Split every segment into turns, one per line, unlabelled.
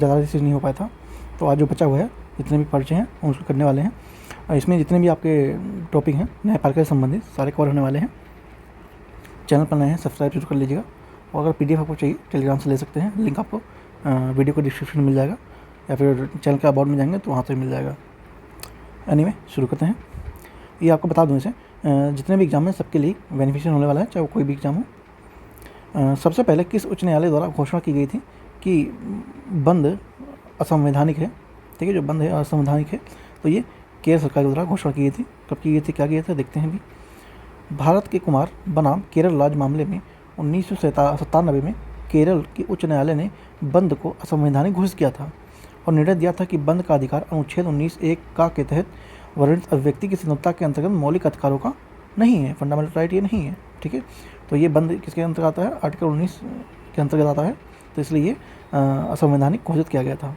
ज़्यादा चीज़ नहीं हो पाया था। तो आज जो बचा हुआ है, जितने भी पर्चे हैं हम उसको करने वाले हैं। इसमें जितने भी आपके टॉपिक हैं न्यायपालिका से संबंधित सारे कवर होने वाले हैं। चैनल पर नए हैं, सब्सक्राइब जरूर कर लीजिएगा। और अगर PDF आपको चाहिए टेलीग्राम से ले सकते हैं, लिंक आपको वीडियो को डिस्क्रिप्शन में मिल जाएगा, या फिर चैनल के अबाउट में जाएंगे तो वहाँ से मिल जाएगा। एनीवे शुरू करते हैं। ये आपको बता दूँ, इसे जितने भी एग्जाम हैं सबके लिए बेनिफिशियल होने वाला है, चाहे वो कोई भी एग्जाम हो। सबसे पहले किस उच्च न्यायालय द्वारा घोषणा की गई थी कि बंद असंवैधानिक है? ठीक है, जो बंद है असंवैधानिक है, तो ये केरल सरकार के द्वारा घोषणा की गई थी। कब की गई थी, क्या किया था, देखते हैं भी। भारत के कुमार बनाम केरल राज्य मामले में 1997 में केरल के उच्च न्यायालय ने बंद को असंवैधानिक घोषित किया था और निर्णय दिया था कि बंद का अधिकार अनुच्छेद 19(1) का के तहत वर्णित अभिव्यक्ति की स्वतंत्रता के अंतर्गत मौलिक अधिकारों का नहीं है, फंडामेंटल राइट ये नहीं है। ठीक है, तो ये बंद किसके अंतर्गत आता है? आर्टिकल 19 के अंतर्गत आता है, तो इसलिए ये असंवैधानिक घोषित किया गया था।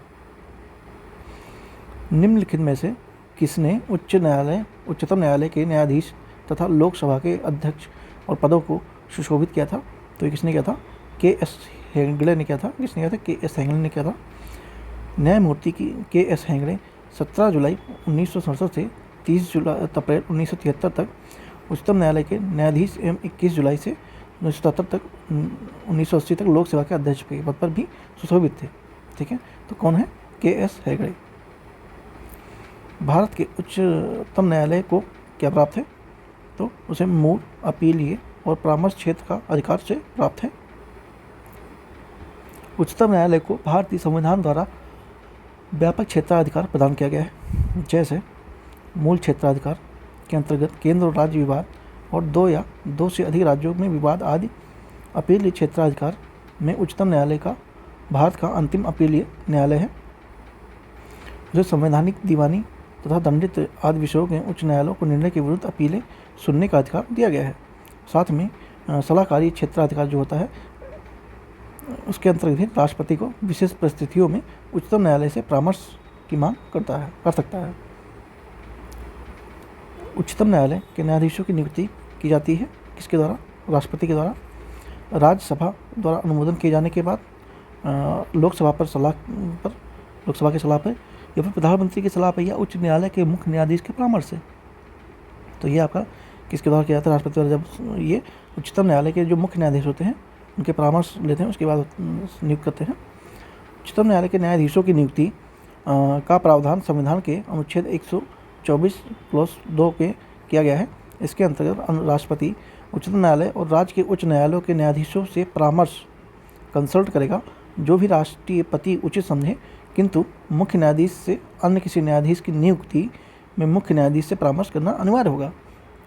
निम्नलिखित में से किसने उच्चतम न्यायालय के न्यायाधीश तथा लोकसभा के अध्यक्ष और पदों को सुशोभित किया था? तो ये किसने किया था? KS हेगड़े ने किया था। किसने किया था? KS हेगड़े ने किया था। न्यायमूर्ति की KS हेगड़े 17 जुलाई 1967 से 30 अप्रैल 1973 तक उच्चतम न्यायालय के न्यायाधीश एवं 21 जुलाई से 1977 तक 1980 तक लोकसभा के अध्यक्ष के पद पर भी सुशोभित थे। ठीक है, तो कौन है? KS हेगड़े। भारत के उच्चतम न्यायालय को क्या प्राप्त है? तो उसे मूल, अपीलीय और परामर्श क्षेत्र का अधिकार से प्राप्त है। उच्चतम न्यायालय को भारतीय संविधान द्वारा व्यापक क्षेत्राधिकार प्रदान किया गया है, जैसे मूल क्षेत्राधिकार के अंतर्गत केंद्र और राज्य विवाद और 2 या 2 से अधिक राज्यों में विवाद आदि। अपीलीय क्षेत्राधिकार में उच्चतम न्यायालय का भारत का अंतिम अपीलीय न्यायालय है, जो संवैधानिक, दीवानी तथा दंडित आदि विषयों के उच्च न्यायालयों को निर्णय के विरुद्ध अपीलें सुनने का अधिकार दिया गया है। साथ में सलाहकारी क्षेत्राधिकार जो होता है उसके अंतर्गत भी राष्ट्रपति को विशेष परिस्थितियों में उच्चतम न्यायालय से परामर्श की मांग कर सकता है। उच्चतम न्यायालय के न्यायाधीशों की नियुक्ति की जाती है किसके द्वारा? राष्ट्रपति के द्वारा। राज्यसभा द्वारा अनुमोदन किए जाने के बाद लोकसभा की सलाह पर या फिर प्रधानमंत्री की सलाह पर या उच्च न्यायालय के मुख्य न्यायाधीश के परामर्श से। तो ये आपका किसके द्वारा किया जाता है? राष्ट्रपति द्वारा। जब ये उच्चतम न्यायालय के जो मुख्य न्यायाधीश होते हैं उनके परामर्श लेते हैं, उसके बाद नियुक्त करते हैं। उच्चतम न्यायालय के न्यायाधीशों की नियुक्ति का प्रावधान संविधान के अनुच्छेद 124(2) के किया गया है। इसके अंतर्गत राष्ट्रपति उच्चतम न्यायालय और राज्य के उच्च न्यायालयों के न्यायाधीशों से परामर्श कंसल्ट करेगा, जो भी राष्ट्रपति उचित समझे, किंतु मुख्य न्यायाधीश से अन्य किसी न्यायाधीश की नियुक्ति में मुख्य न्यायाधीश से परामर्श करना अनिवार्य होगा।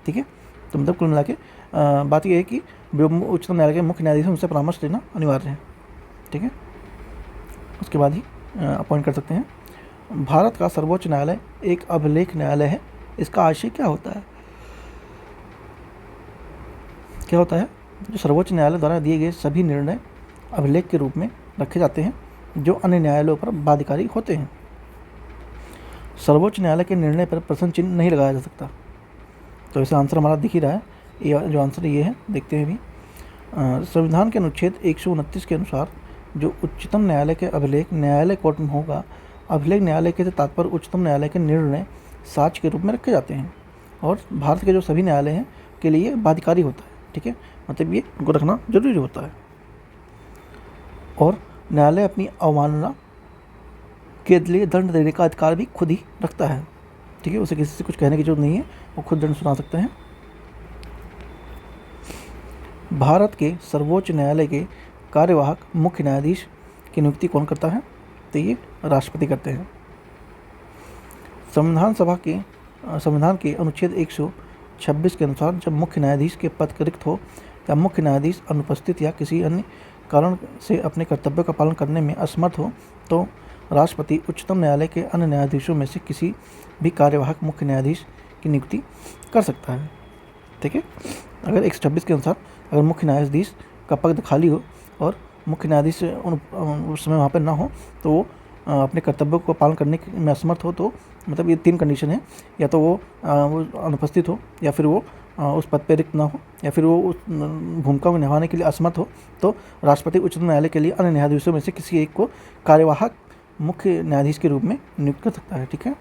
ठीक है, तो मतलब कुल मिला के बात यह है कि उच्चतम न्यायालय के मुख्य न्यायाधीश उनसे परामर्श लेना अनिवार्य है। ठीक है, उसके बाद ही अपॉइंट कर सकते हैं। भारत का सर्वोच्च न्यायालय एक अभिलेख न्यायालय है। इसका आशय क्या होता है? क्या होता है? जो सर्वोच्च न्यायालय द्वारा दिए गए सभी निर्णय अभिलेख के रूप में रखे जाते हैं, जो अन्य न्यायालयों पर बाध्यकारी होते हैं। सर्वोच्च न्यायालय के निर्णय पर प्रश्न चिन्ह नहीं लगाया जा सकता। तो इसका आंसर हमारा दिख ही रहा है, ये जो आंसर ये है, देखते हैं भी। संविधान के अनुच्छेद 129 के अनुसार जो उच्चतम न्यायालय के अभिलेख न्यायालय कोर्ट में होगा, अभिलेख न्यायालय के तात्पर्य उच्चतम न्यायालय के निर्णय साक्ष्य के रूप में रखे जाते हैं और भारत के जो सभी न्यायालय हैं के लिए बाध्यकारी होता है। ठीक है, मतलब ये उनको रखना जरूरी होता है। और न्यायालय अपनी अवमानना के लिए दंड देने का अधिकार भी खुद ही रखता है। ठीक है, उसे किसी से कुछ कहने की जरूरत नहीं है, वो खुद दंड सुना सकते हैं। भारत के सर्वोच्च न्यायालय के कार्यवाहक मुख्य न्यायाधीश की नियुक्ति कौन करता है? तो ये राष्ट्रपति करते हैं। संविधान के अनुच्छेद 126 के अनुसार जब मुख्य न्यायाधीश के पद रिक्त हो या मुख्य न्यायाधीश अनुपस्थित या किसी अन्य कारण से अपने कर्तव्यों का पालन करने में असमर्थ हो, तो राष्ट्रपति उच्चतम न्यायालय के अन्य न्यायाधीशों में से किसी भी कार्यवाहक मुख्य न्यायाधीश की नियुक्ति कर सकता है। ठीक है, अगर 126 के अनुसार अगर मुख्य न्यायाधीश का पद खाली हो और मुख्य न्यायाधीश उस समय वहाँ पर ना हो, तो वो अपने कर्तव्यों को पालन करने में असमर्थ हो, तो मतलब ये 3 कंडीशन है, या तो वो अनुपस्थित हो, या फिर वो उस पद पर रिक्त ना हो, या फिर वो उस भूमिका को निभाने के लिए असमर्थ हो, तो राष्ट्रपति उच्चतम न्यायालय के लिए अन्य न्यायाधीशों में से किसी एक को कार्यवाहक मुख्य न्यायाधीश के रूप में नियुक्त कर सकता है। ठीक है।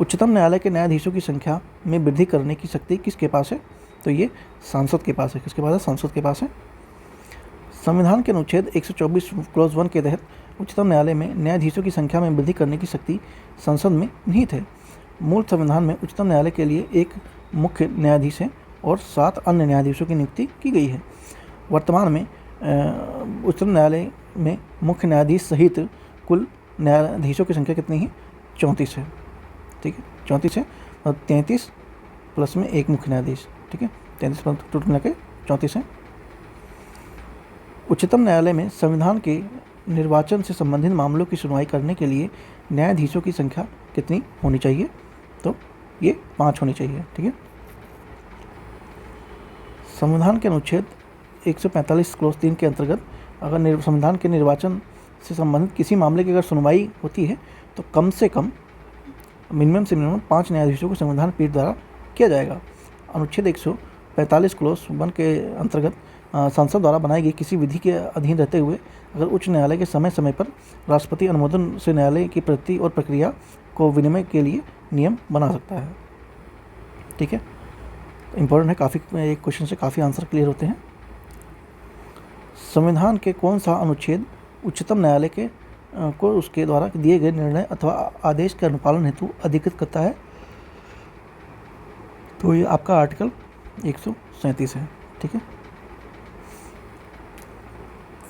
उच्चतम न्यायालय के न्यायाधीशों की संख्या में वृद्धि करने की शक्ति किसके पास है? तो ये सांसद के पास है। किसके पास है? सांसद के पास है। संविधान के अनुच्छेद 124 क्लॉज 1 के तहत उच्चतम न्यायालय में न्यायाधीशों की संख्या में वृद्धि करने की शक्ति संसद में निहित है। मूल संविधान में उच्चतम न्यायालय के लिए एक मुख्य न्यायाधीश है और 7 अन्य न्यायाधीशों की नियुक्ति की गई है। वर्तमान में उच्चतम न्यायालय में मुख्य न्यायाधीश सहित कुल न्यायाधीशों की संख्या कितनी है? 34 है। ठीक है, 34 है और 33 प्लस में एक मुख्य न्यायाधीश। ठीक है, 33 प्लस टोटल मिला के 34 है। उच्चतम न्यायालय में संविधान के निर्वाचन से संबंधित मामलों की सुनवाई करने के लिए न्यायाधीशों की संख्या कितनी होनी चाहिए? तो ये 5 होनी चाहिए। ठीक है। संविधान के अनुच्छेद 145 क्लॉज 3 के अंतर्गत अगर संविधान के निर्वाचन से संबंधित किसी मामले की अगर सुनवाई होती है तो कम से कम मिनिमम से मिनिमम 5 न्यायाधीशों को संविधान पीठ द्वारा किया जाएगा। अनुच्छेद 145 क्लॉज 1 के अंतर्गत संसद द्वारा बनाई गई किसी विधि के अधीन रहते हुए अगर उच्च न्यायालय के समय समय पर राष्ट्रपति अनुमोदन से न्यायालय की प्रगति और प्रक्रिया को विनिमय के लिए नियम बना सकता है। ठीक है, इम्पोर्टेंट है, काफ़ी एक क्वेश्चन से काफ़ी आंसर क्लियर होते हैं। संविधान के कौन सा अनुच्छेद उच्चतम न्यायालय के को उसके द्वारा दिए गए निर्णय अथवा आदेश के अनुपालन हेतु अधिकृत करता है? तो ये आपका आर्टिकल 137 है। ठीक है।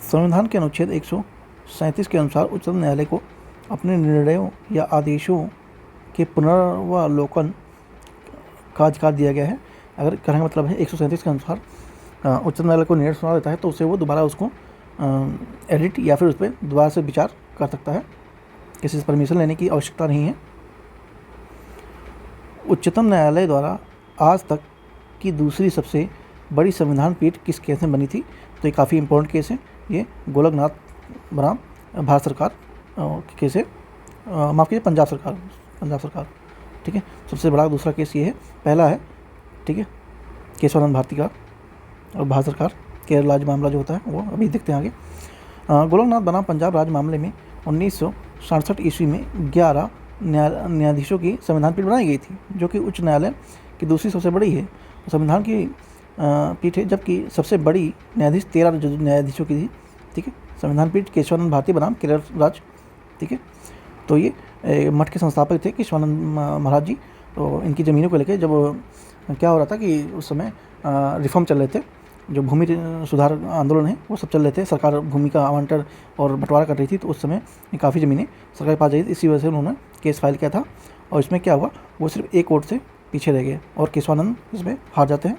संविधान के अनुच्छेद 137 के अनुसार उच्चतम न्यायालय को अपने निर्णयों या आदेशों के पुनर्वलोकन का अधिकार दिया गया है। अगर कहने का मतलब है 137 के अनुसार उच्चतम न्यायालय को निर्णय सुना देता है तो उसे वो दोबारा उसको एडिट या फिर उस पर दोबारा से विचार कर सकता है। किसी से परमिशन लेने की आवश्यकता नहीं है। उच्चतम न्यायालय द्वारा आज तक की दूसरी सबसे बड़ी संविधान पीठ किस केस में बनी थी? तो ये काफ़ी इंपॉर्टेंट केस है। ये गोलकनाथ बनाम भारत सरकार के केस है, माफ़ कीजिए पंजाब सरकार। ठीक है, सबसे बड़ा दूसरा केस ये है। पहला है, ठीक है, केशवानंद भारती का और भारत सरकार केरल राज्य मामला जो होता है वो अभी देखते हैं आगे। गोलकनाथ बनाम पंजाब राज्य मामले में 1967 ईस्वी में 11 न्यायाधीशों की संविधान पीठ बनाई गई थी, जो कि उच्च न्यायालय की दूसरी सबसे बड़ी है। संविधान की पीठ है, जबकि सबसे बड़ी न्यायाधीश 13 न्यायाधीशों की थी। ठीक है, संविधान पीठ केशवानंद भारती बनाम केरल राज्य। ठीक है, तो ये मठ के संस्थापक थे केशवानंद महाराज जी। तो इनकी ज़मीनों को लेकर जब क्या हो रहा था कि उस समय रिफॉर्म चल रहे थे, जो भूमि सुधार आंदोलन है वो सब चल रहे थे, सरकार भूमि का आवंटन और बंटवारा कर रही थी, तो उस समय काफ़ी ज़मीनें सरकार के पास जाई थी। इसी वजह से उन्होंने केस फाइल किया था और इसमें क्या हुआ, वो सिर्फ एक वोट से पीछे रह गए और केशवानंद इसमें हार जाते हैं,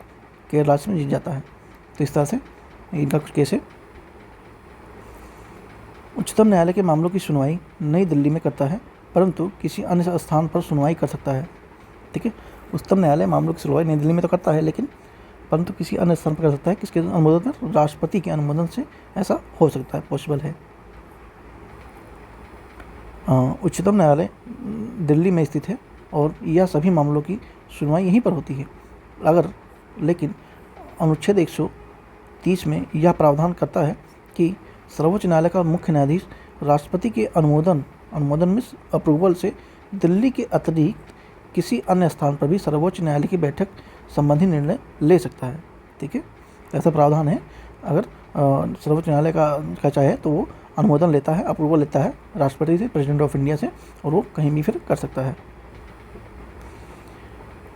केरल राज्य में जीत जाता है। तो इस तरह से इनका कुछ केस है। उच्चतम न्यायालय के मामलों की सुनवाई नई दिल्ली में करता है, परंतु किसी अन्य स्थान पर सुनवाई कर सकता है। ठीक है, उच्चतम न्यायालय मामलों की सुनवाई नई दिल्ली में तो करता है, लेकिन परंतु किसी अन्य स्थान पर कर सकता है। किसके अनुमोदन पर? राष्ट्रपति के अनुमोदन से ऐसा हो सकता है, पॉसिबल है। उच्चतम न्यायालय दिल्ली में स्थित है और यह सभी मामलों की सुनवाई यहीं पर होती है। लेकिन अनुच्छेद 130 में यह प्रावधान करता है कि सर्वोच्च न्यायालय का मुख्य न्यायाधीश राष्ट्रपति के अनुमोदन में अप्रूवल से दिल्ली के अतिरिक्त किसी अन्य स्थान पर भी सर्वोच्च न्यायालय की बैठक संबंधी निर्णय ले सकता है। ठीक है, ऐसा प्रावधान है। अगर सर्वोच्च न्यायालय का चाहे तो वो अनुमोदन लेता है, अप्रूवल लेता है राष्ट्रपति से, प्रेसिडेंट ऑफ इंडिया से, और वो कहीं भी फिर कर सकता है।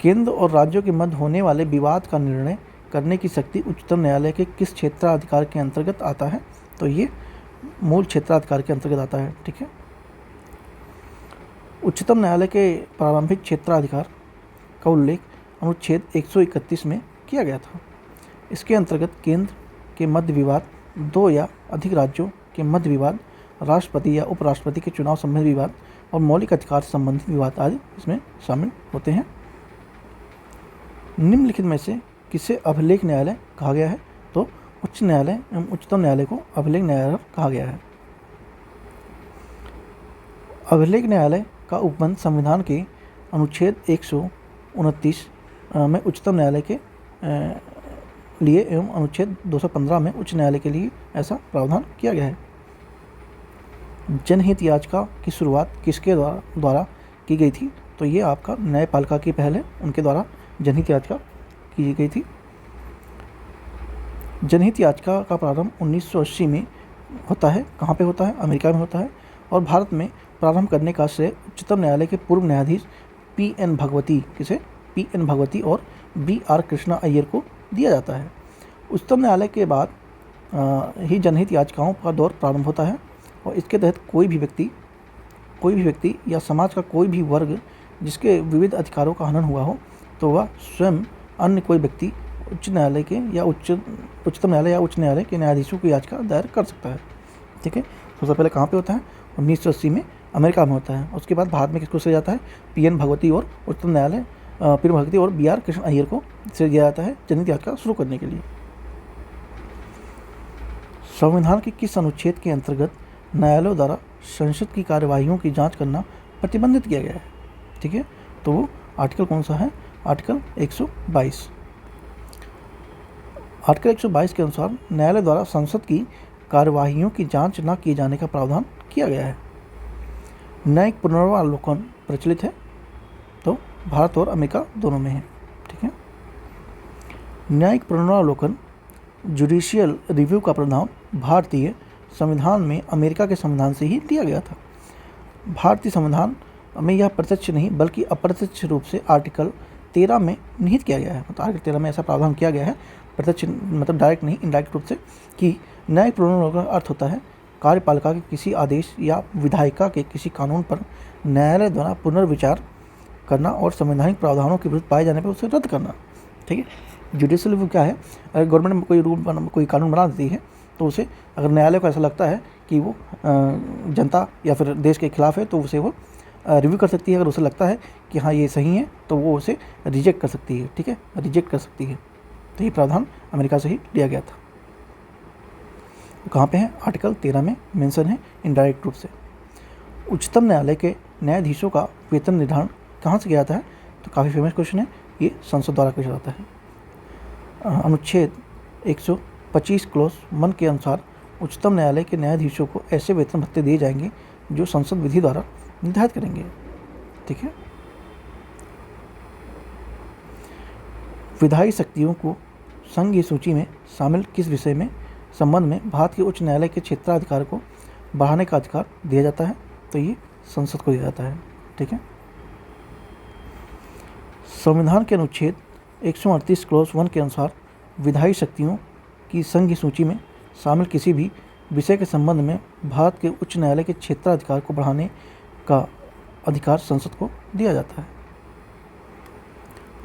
केंद्र और राज्यों के मध्य होने वाले विवाद का निर्णय करने की शक्ति उच्चतम न्यायालय के किस क्षेत्राधिकार के अंतर्गत आता है? तो ये मूल क्षेत्राधिकार के अंतर्गत आता है। ठीक है, उच्चतम न्यायालय के प्रारंभिक क्षेत्राधिकार का उल्लेख अनुच्छेद 131 में किया गया था। इसके अंतर्गत केंद्र के मध्य विवाद, 2 या अधिक राज्यों के मध्य विवाद, राष्ट्रपति या उपराष्ट्रपति के चुनाव संबंधी विवाद और मौलिक अधिकार से संबंधित विवाद आदि इसमें शामिल होते हैं। निम्नलिखित में से किसे अभिलेख न्यायालय कहा गया है? तो उच्च न्यायालय एवं उच्चतम न्यायालय को अभिलेख न्यायालय कहा गया है। अभिलेख न्यायालय का उपबंध संविधान के अनुच्छेद 129 में उच्चतम न्यायालय के लिए एवं अनुच्छेद 215 में उच्च न्यायालय के लिए ऐसा प्रावधान किया गया है। जनहित याचिका की शुरुआत किसके द्वारा की गई थी? तो ये आपका न्यायपालिका की पहल है, उनके द्वारा जनहित याचिका की गई थी। जनहित याचिका का प्रारंभ 1980 में होता है। कहाँ पे होता है? अमेरिका में होता है। और भारत में प्रारंभ करने का श्रेय उच्चतम न्यायालय के पूर्व न्यायाधीश P.N. भगवती, किसे? P.N. भगवती और B.R. कृष्णा अय्यर को दिया जाता है। उच्चतम न्यायालय के बाद ही जनहित याचिकाओं का दौर प्रारंभ होता है और इसके तहत कोई भी व्यक्ति या समाज का कोई भी वर्ग जिसके विविध अधिकारों का हनन हुआ हो, तो वह स्वयं अन्य कोई व्यक्ति उच्च न्यायालय के या उच्चतम न्यायालय या उच्च न्यायालय के न्यायाधीशों की याचिका दायर कर सकता है। ठीक है, सबसे पहले कहाँ पे होता है? 1980 में अमेरिका में होता है। उसके बाद भारत में किसको दिया जाता है? P.N. भगवती और उच्चतम न्यायालय P.N. भगवती और B.R. कृष्ण अय्यर को दिया जाता है जनहित याचिका शुरू करने के लिए। संविधान के किस अनुच्छेद के अंतर्गत न्यायालयों द्वारा संसद की कार्यवाहियों की जांच करना प्रतिबंधित किया गया है? ठीक है, तो वो आर्टिकल कौन सा है? आर्टिकल 122। आर्टिकल 122 के अनुसार न्यायालय द्वारा संसद की कार्यवाहियों की जांच न किए जाने का प्रावधान किया गया है। न्यायिक पुनरावलोकन प्रचलित है, तो भारत और अमेरिका दोनों में है। ठीक है, न्यायिक पुनरावलोकन जुडिशियल रिव्यू का प्रावधान भारतीय संविधान में अमेरिका के संविधान से ही लिया गया था। भारतीय संविधान में यह प्रत्यक्ष नहीं बल्कि अप्रत्यक्ष रूप से आर्टिकल 13 में निहित किया गया है। मतलब आर्टिकल 13 में ऐसा प्रावधान किया गया है, प्रत्यक्ष मतलब डायरेक्ट नहीं, इनडायरेक्ट रूप से, कि न्यायिक पुनरावलोकन का अर्थ होता है कार्यपालिका के किसी आदेश या विधायिका के किसी कानून पर न्यायालय द्वारा पुनर्विचार करना और संवैधानिक प्रावधानों के विरुद्ध पाए जाने पर उसे रद्द करना। ठीक है, जुडिशियल रिव्यू क्या है? अगर गवर्नमेंट कोई कानून बना देती है तो उसे, अगर न्यायालय को ऐसा लगता है कि वो जनता या फिर देश के खिलाफ है, तो उसे वो रिव्यू कर सकती है। अगर उसे लगता है कि हाँ ये सही है, तो वो उसे रिजेक्ट कर सकती है। ठीक है, रिजेक्ट कर सकती है। तो ये प्रावधान अमेरिका से ही लिया गया था। कहाँ पे है? आर्टिकल 13 में मेंशन है इनडायरेक्ट रूप से। उच्चतम न्यायालय के न्यायाधीशों का वेतन निर्धारण कहाँ से किया जाता है? तो काफ़ी फेमस क्वेश्चन है, ये संसद द्वारा किया जाता है। अनुच्छेद 125 क्लॉज 1 के अनुसार उच्चतम न्यायालय के न्यायाधीशों को ऐसे वेतन भत्ते दिए जाएंगे जो संसद विधि द्वारा निर्धारित करेंगे। ठीक है, विधायी शक्तियों को संघीय सूची में शामिल किस विषय में संबंध में भारत के उच्च न्यायालय के क्षेत्राधिकार को बढ़ाने का अधिकार दिया जाता है? तो ये संसद को दिया जाता है। ठीक है, संविधान के अनुच्छेद 138 क्लॉज 1 के अनुसार विधायी शक्तियों की संघीय सूची में शामिल किसी भी विषय के संबंध में भारत के उच्च न्यायालय के क्षेत्राधिकार को बढ़ाने का अधिकार संसद को दिया जाता है।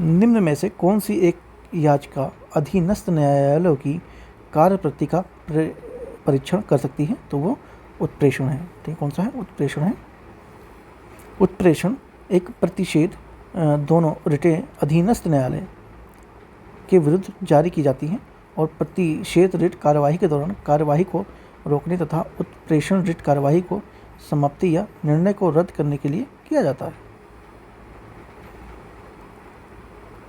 निम्न में से कौन सी एक याचिका अधीनस्थ न्यायालयों की कार्यप्रति का परीक्षण कर सकती है? तो वो उत्प्रेषण है। ठीक, कौन सा है? उत्प्रेषण है। उत्प्रेषण एक प्रतिषेध दोनों रिटें अधीनस्थ न्यायालय के विरुद्ध जारी की जाती हैं और प्रतिषेध रिट कार्यवाही के दौरान कार्यवाही को रोकने तथा उत्प्रेषण रिट कार्यवाही को समाप्ति या निर्णय को रद्द करने के लिए किया जाता है।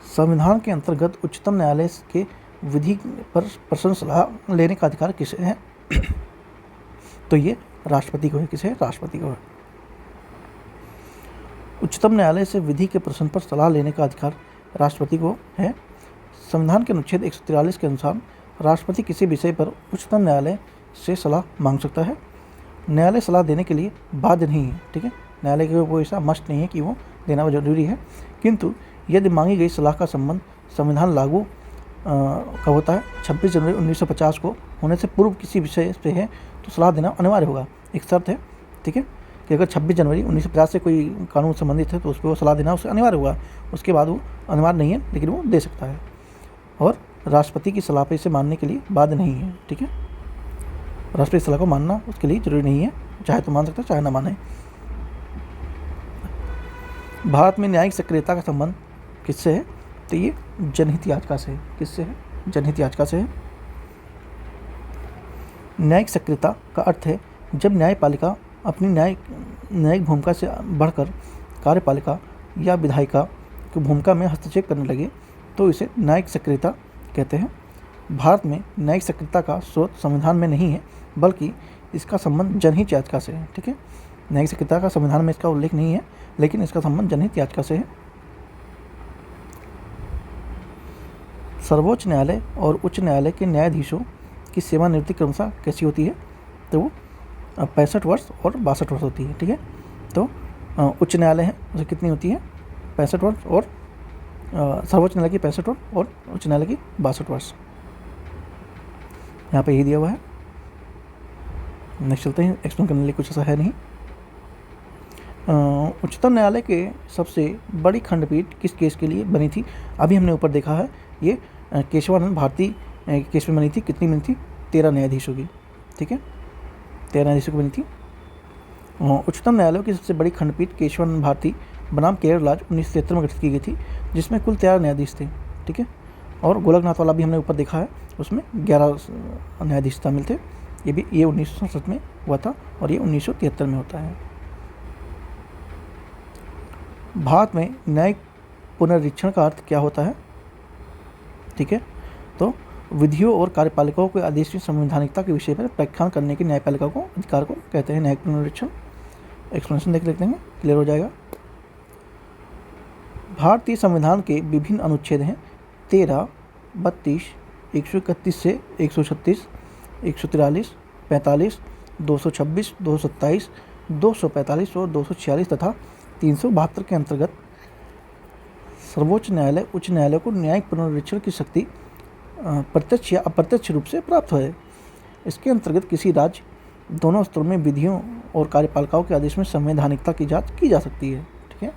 संविधान के अंतर्गत उच्चतम न्यायालय के विधि पर प्रश्न सलाह लेने का अधिकार किसे है? तो ये राष्ट्रपति को है। किसे? राष्ट्रपति को है। उच्चतम न्यायालय से विधि के प्रश्न पर सलाह लेने का अधिकार राष्ट्रपति को है। संविधान के अनुच्छेद 143 के अनुसार राष्ट्रपति किसी विषय पर उच्चतम न्यायालय से सलाह मांग सकता है। न्यायालय सलाह देने के लिए बाध्य नहीं है। ठीक है, न्यायालय के कोई ऐसा मस्ट नहीं है कि वो देना जरूरी है, किंतु यदि मांगी गई सलाह का संबंध संविधान लागू कब होता है? 26 जनवरी 1950 को होने से पूर्व किसी विषय पे है तो सलाह देना अनिवार्य होगा। एक शर्त है, ठीक है, कि अगर 26 जनवरी 1950 से कोई कानून संबंधित है तो उस पर वो सलाह देना उसे अनिवार्य होगा। उसके बाद वो अनिवार्य नहीं है, लेकिन वो दे सकता है। और राष्ट्रपति की सलाह पे इसे मानने के लिए बाध्य नहीं है। ठीक है, राष्ट्रपति की सलाह को मानना उसके लिए जरूरी नहीं है, चाहे तो मान सकता है चाहे ना माने। भारत में न्यायिक सक्रियता का संबंध किससे है? तो ये जनहित याचिका से है। किससे है? जनहित याचिका से है। न्यायिक सक्रियता का अर्थ है जब न्यायपालिका अपनी न्यायिक भूमिका से बढ़कर कार्यपालिका या विधायिका की भूमिका में हस्तक्षेप करने लगे तो इसे न्यायिक सक्रियता कहते हैं। भारत में न्यायिक सक्रियता का स्रोत संविधान में नहीं है, बल्कि इसका संबंध जनहित याचिका से है। ठीक है, न्यायिक सक्रियता का संविधान में इसका उल्लेख नहीं है, लेकिन इसका संबंध जनहित याचिका से है। सर्वोच्च न्यायालय और उच्च न्यायालय के न्यायाधीशों की सेवानिवृत्ति क्रमशः कैसी होती है? तो वो 65 वर्ष और 62 वर्ष होती है। ठीक है, तो उच्च न्यायालय है उसे कितनी होती है? 65 वर्ष, और सर्वोच्च न्यायालय की 65 वर्ष और उच्च न्यायालय की 62 वर्ष। यहाँ पे यही दिया हुआ है। नेक्स्ट चलते हैं, एक्सप्लेन करने के लिए कुछ ऐसा है नहीं। उच्चतम न्यायालय के सबसे बड़ी खंडपीठ किस केस के लिए बनी थी? अभी हमने ऊपर देखा है, ये केशवानंद भारती केस में बनी थी। कितनी बनी थी? 13 न्यायाधीशों की। ठीक है, 13 न्यायाधीशों की बनी थी। उच्चतम न्यायालय की सबसे बड़ी खंडपीठ केशवानंद भारती बनाम केरल राज्य 1973 में गठित की गई थी, जिसमें कुल 13 न्यायाधीश थे। ठीक है, और गोलकनाथ वाला भी हमने ऊपर देखा है, उसमें 11 न्यायाधीश शामिल थे। ये 1967 में हुआ था और ये 1973 में होता है। भारत में न्यायिक पुनरीक्षण का अर्थ क्या होता है? ठीक है, तो विधियों और कार्यपालिकाओं के आदेश की संवैधानिकता के विषय पर व्याख्यान करने की न्यायपालिका को अधिकार को कहते हैं न्यायिक पुनरीक्षण। एक्सप्लेनेशन देख लेते हैं, क्लियर हो जाएगा। भारतीय संविधान के विभिन्न अनुच्छेद हैं 13, 32, 131 से 136, 143, 45, 226, 227, 245 और 246 तथा 372 के अंतर्गत सर्वोच्च न्यायालय उच्च न्यायालय को न्यायिक पुनरीक्षण की शक्ति प्रत्यक्ष या अप्रत्यक्ष रूप से प्राप्त है। इसके अंतर्गत किसी राज्य दोनों स्तरों में विधियों और कार्यपालिकाओं के आदेश में संवैधानिकता की जांच की जा सकती है। ठीक है,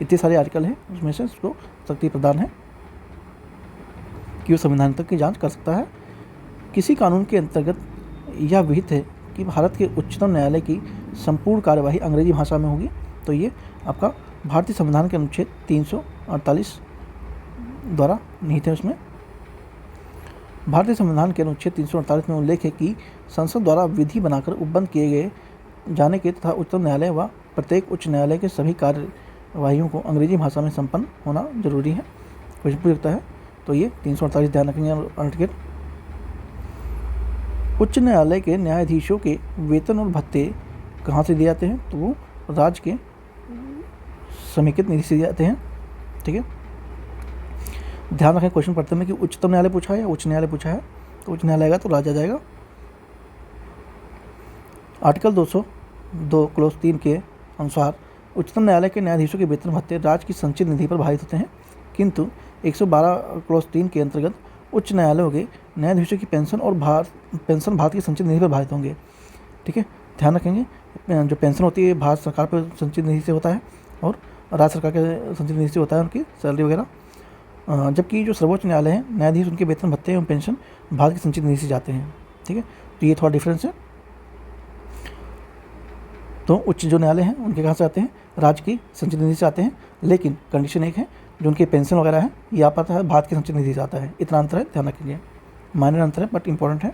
इतने सारे आर्टिकल हैं, उसमें से उसको शक्ति प्रदान है कि वो संवैधानिकता की जांच कर सकता है। किसी कानून के अंतर्गत यह विहित है कि भारत के उच्चतम न्यायालय की संपूर्ण कार्यवाही अंग्रेजी भाषा में होगी, तो ये आपका भारतीय संविधान के अनुच्छेद 348 द्वारा निहित है। उसमें भारतीय संविधान के अनुच्छेद 348 में उल्लेख है कि संसद द्वारा विधि बनाकर उपबंध किए गए जाने के तथा उच्चतम न्यायालय व प्रत्येक उच्च न्यायालय के सभी कार्यवाहियों को अंग्रेजी भाषा में संपन्न होना जरूरी है। क्वेश्चन पूछ सकता है, तो ये 348 ध्यान रखेंगे आर्टिकल। उच्च न्यायालय के न्यायाधीशों के वेतन और भत्ते कहाँ से दिए जाते हैं? तो वो राज्य के समेकित निधि से दिए जाते हैं। ठीक है, ध्यान रखें क्वेश्चन पढ़ते में कि उच्चतम न्यायालय पूछा है या उच्च न्यायालय पूछा है, तो उच्च न्यायालय आएगा तो राज्य आ जाएगा। आर्टिकल 202 क्लोज 3 के अनुसार उच्चतम न्यायालय के न्यायाधीशों के वेतन भत्ते राज्य की संचित निधि पर भारित होते हैं, किंतु 112 क्लोज 3 के अंतर्गत उच्च न्यायालयों के न्यायाधीशों की पेंशन भारत की संचित निधि पर भारित होंगे। ठीक है, ध्यान रखेंगे जो पेंशन होती है भारत सरकार पर संचित निधि से होता है और राज्य सरकार के संचित निधि से होता है उनकी सैलरी वगैरह, जबकि जो सर्वोच्च न्यायालय है न्यायाधीश उनके वेतन भत्ते एवं पेंशन भारत की संचित निधि से जाते हैं। ठीक है, तो ये थोड़ा डिफरेंस है। तो उच्च जो न्यायालय हैं उनके कहाँ से आते हैं? राज्य की संचित निधि से आते हैं, लेकिन कंडीशन एक है, जो उनके पेंशन वगैरह है ये आप आता है भारत की संचित निधि से आता है। इतना अंतर है, ध्यान रखिए, माइनर अंतर है बट इम्पोर्टेंट है।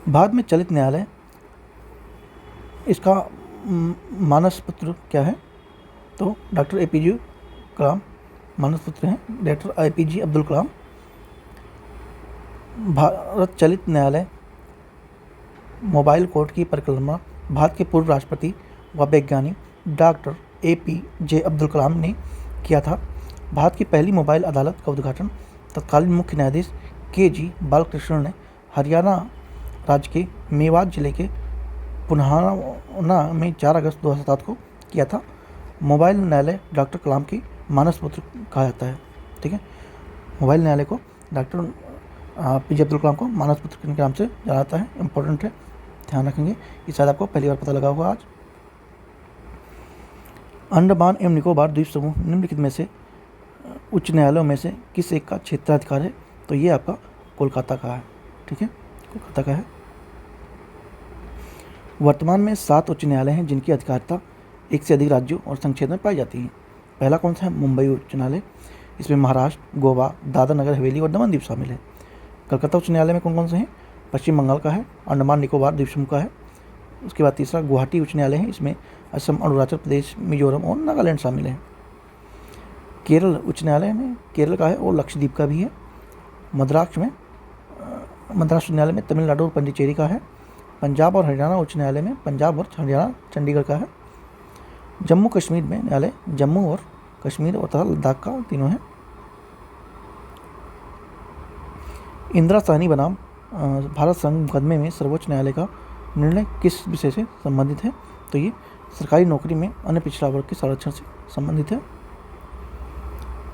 भारत में चलित न्यायालय, इसका मानस पुत्र क्या है? तो डॉक्टर APJ कलाम मानस पुत्र हैं, डॉक्टर APJ अब्दुल कलाम। भारत चलित न्यायालय मोबाइल कोर्ट की परिकल्पना भारत के पूर्व राष्ट्रपति व वैज्ञानिक डॉक्टर APJ अब्दुल कलाम ने किया था। भारत की पहली मोबाइल अदालत का उद्घाटन तत्कालीन मुख्य न्यायाधीश KG बालकृष्ण ने हरियाणा राज्य के मेवात जिले के पुन्हाना में 4 अगस्त 2007 को किया था। मोबाइल न्यायालय डॉक्टर कलाम की मानस पुत्र कहा जाता है। ठीक है, मोबाइल न्यायालय को डॉक्टर APJ अब्दुल कलाम को मानस पुत्र के नाम से जाना जाता है। इंपॉर्टेंट है, ध्यान रखेंगे, ये शायद आपको पहली बार पता लगा होगा आज। अंडमान एवं निकोबार द्वीप समूह निम्नलिखित में से उच्च न्यायालयों में से किस एक का क्षेत्राधिकार है? तो ये आपका कोलकाता का है। ठीक है, कोलकाता का है। वर्तमान में 7 उच्च न्यायालय हैं जिनकी अधिकारिता एक से अधिक राज्यों और संक्षेत्र में पाई जाती है। पहला कौन सा है? मुंबई उच्च न्यायालय, इसमें महाराष्ट्र, गोवा, दादरा नगर हवेली और दमन द्वीप शामिल है। कलकत्ता उच्च न्यायालय में कौन कौन से हैं? पश्चिम बंगाल का है, अंडमान निकोबार द्वीप समूह का है। उसके बाद तीसरा गुवाहाटी उच्च न्यायालय है, इसमें असम, अरुणाचल प्रदेश, मिजोरम और नागालैंड शामिल है। केरल उच्च न्यायालय में केरल का है और लक्षद्वीप का भी है। मद्रास में मद्रास उच्च न्यायालय में तमिलनाडु और पंडिचेरी का है। पंजाब और हरियाणा उच्च न्यायालय में पंजाब और हरियाणा चंडीगढ़ का है। जम्मू कश्मीर में न्यायालय जम्मू और कश्मीर और तथा लद्दाख का तीनों है। इंदिरा साहनी बनाम भारत संघ मुकदमे में सर्वोच्च न्यायालय का निर्णय किस विषय से संबंधित है? तो ये सरकारी नौकरी में अन्य पिछड़ा वर्ग के संरक्षण से संबंधित है।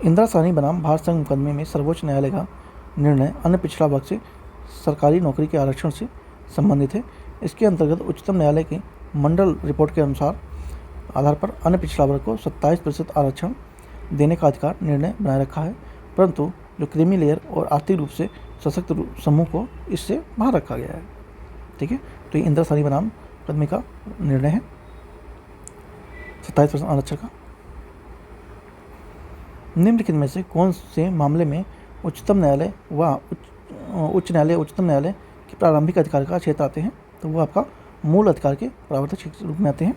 इंदिरा साहनी बनाम भारत संघ मुकदमे में सर्वोच्च न्यायालय का निर्णय अन्य पिछड़ा वर्ग से सरकारी नौकरी के आरक्षण से संबंधित है। इसके अंतर्गत उच्चतम न्यायालय की मंडल रिपोर्ट के अनुसार आधार पर अन्य पिछड़ा वर्ग को 27% आरक्षण देने का अधिकार निर्णय बनाए रखा है, परंतु जो क्रीमी लेयर और आर्थिक रूप से सशक्त समूह को इससे बाहर रखा गया है। ठीक है, तो ये इंदिरा साहनी बनाम मुकदमे का निर्णय है 27% आरक्षण का। निम्नलिखित में से कौन से मामले में उच्चतम न्यायालय व उच्च न्यायालय के प्रारंभिक अधिकार का क्षेत्र आते हैं? तो वो आपका मूल अधिकार के परावर्तक क्षेत्र के रूप में आते हैं।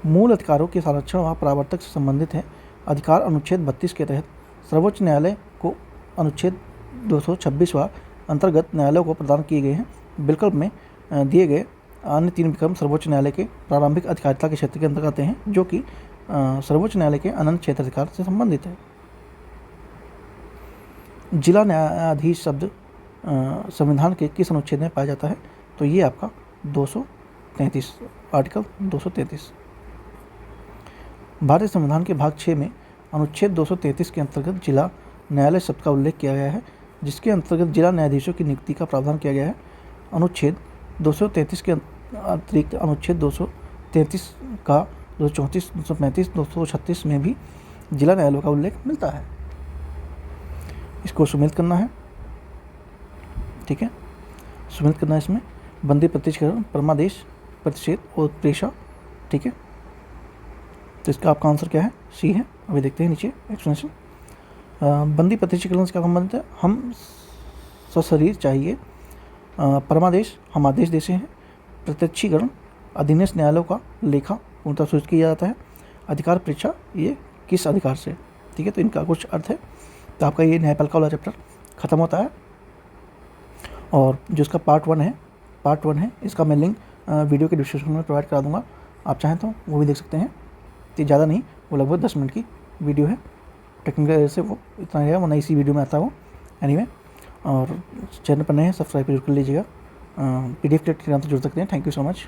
मूल अधिकारों के संरक्षण व परावर्तक से संबंधित है अधिकार अनुच्छेद 32 के तहत सर्वोच्च न्यायालय को अनुच्छेद 226 व अंतर्गत न्यायालयों को प्रदान किए गए हैं। विकल्प में दिए गए अन्य 3 विकल्प सर्वोच्च न्यायालय के प्रारंभिक अधिकारिता के क्षेत्र के अंतर्गत आते हैं, जो कि सर्वोच्च न्यायालय के अनंत क्षेत्राधिकार से संबंधित है। जिला न्यायाधीश शब्द संविधान के किस अनुच्छेद में पाया जाता है? तो ये आपका 233 आर्टिकल 233। भारतीय संविधान के भाग 6 में अनुच्छेद 233 के अंतर्गत जिला न्यायालय शब्द का उल्लेख किया गया है, जिसके अंतर्गत जिला न्यायाधीशों की नियुक्ति का प्रावधान किया गया है। अनुच्छेद 233 के अतिरिक्त अनुच्छेद 233 का 234, 235, 236 में भी जिला न्यायालयों का उल्लेख मिलता है। इसको सुमेलित करना है। ठीक है, सुमेलित करना है इसमें बंदी प्रतिष्ठीकरण, परमादेश, प्रतिषेध और प्रेषा। ठीक है, तो इसका आपका आंसर क्या है? सी है। अभी देखते हैं नीचे एक्सप्लेनेशन। बंदी प्रतिष्ठीकरण से क्या संबंधित है? हम सशरीर चाहिए। परमादेश हम आदेश देते हैं। प्रत्यक्षीकरण अधीनस्थ न्यायालयों का लेखा पूर्णतः सूचित किया जाता है। अधिकार परीक्षा ये किस अधिकार से? ठीक है, तो इनका कुछ अर्थ है। तो आपका ये न्यायपालिका वाला चैप्टर खत्म होता है। और जो इसका पार्ट 1 है इसका मैं लिंक वीडियो के डिस्क्रिप्शन में प्रोवाइड करा दूंगा, आप चाहें तो वो भी देख सकते हैं। तो ज़्यादा नहीं, वो लगभग 10 मिनट की वीडियो है। टेक्निकल वजह से वो इतना है, वो नई सी वीडियो में आता है वो। एनीवे, और चैनल पर नए हैं सब्सक्राइब जरूर कर लीजिएगा। PDF के नाम से जुड़ सकते हैं। Thank you so much.